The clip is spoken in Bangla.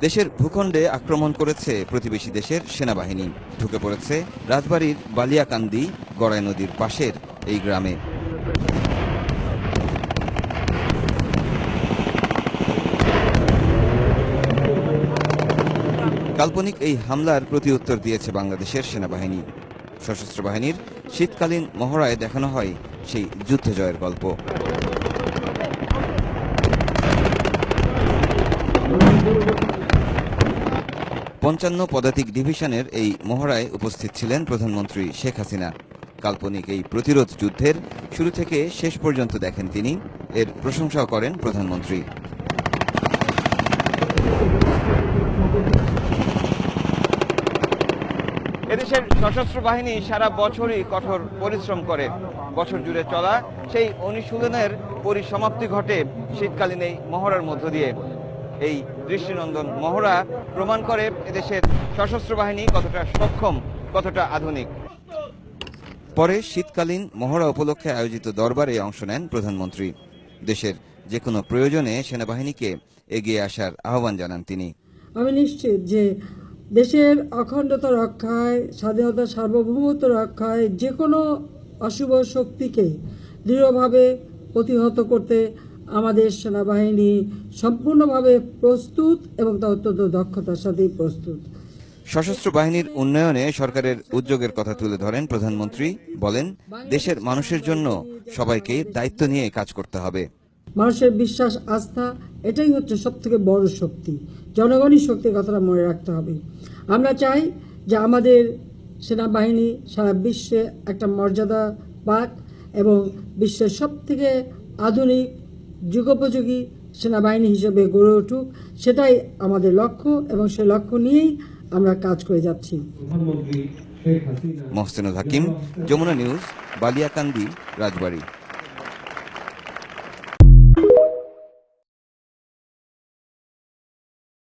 দেশের ভূখণ্ডে আক্রমণ করেছে প্রতিবেশী দেশের সেনাবাহিনী। ঢুকে পড়েছে রাজবাড়ীর বালিয়াকান্দি গড়াই নদীর পাশের এই গ্রামে। কাল্পনিক এই হামলার প্রতিউত্তর দিয়েছে বাংলাদেশের সেনাবাহিনী। সশস্ত্র বাহিনীর শীতকালীন মহড়ায় দেখানো হয় সেই যুদ্ধ জয়ের গল্প। ৫৫ পদাতিক ডিভিশনের এই মহড়ায় উপস্থিত ছিলেন প্রধানমন্ত্রী শেখ হাসিনা। কাল্পনিক এই প্রতিরোধ যুদ্ধের শুরু থেকে শেষ পর্যন্ত দেখেন তিনি, এর প্রশংসাও করেন প্রধানমন্ত্রী। এদেশের সশস্ত্র বাহিনী সারা বছরই কঠোর পরিশ্রম করে। বছর জুড়ে চলা সেই অনুশীলনের পরিসমাপ্তি ঘটে শীতকালীন এই মহড়ার মধ্য দিয়ে। এই দৃষ্টিনন্দন মহড়া প্রমাণ করে এদেশের সশস্ত্র বাহিনী কতটা সক্ষম, কতটা আধুনিক। পরে শীতকালীন মহড়া উপলক্ষে আয়োজিত দরবারে অংশ নেন প্রধানমন্ত্রী। দেশের যে কোনো প্রয়োজনে সেনাবাহিনীকে এগিয়ে আসার আহ্বান জানান তিনি। আমি নিশ্চিত যে দেশের অখণ্ডতা রক্ষায়, স্বাধীনতা সার্বভৌমত্ব রক্ষায় যে কোনো অশুভ শক্তিকে দৃঢ়ভাবে প্রতিহত করতে আমাদের সেনাবাহিনী সম্পূর্ণভাবে প্রস্তুত এবং তা অত্যন্ত দক্ষতার সাথেই প্রস্তুত। সশস্ত্র বাহিনীর উন্নয়নে সরকারের উদ্যোগের কথা তুলে ধরেন প্রধানমন্ত্রী। বলেন, দেশের মানুষের জন্য সবাইকে দায়িত্ব নিয়ে কাজ করতে হবে। মানুষের বিশ্বাস, আস্থা, এটাই হচ্ছে সবথেকে বড় শক্তি। জনগণই শক্তির কথাটা মনে রাখতে হবে। আমরা চাই যে আমাদের সেনাবাহিনী সারা বিশ্বে একটা মর্যাদা পাক এবং বিশ্বের সবথেকে আধুনিক যুগোপযোগী সেনাবাহিনী হিসেবে গড়ে উঠুক। সেটাই আমাদের লক্ষ্য এবং সেই লক্ষ্য নিয়েই আমরা কাজ করে যাচ্ছি। মহসিনুল হাকিম, যমুনা নিউজ, বালিয়াকান্দি, রাজবাড়ী।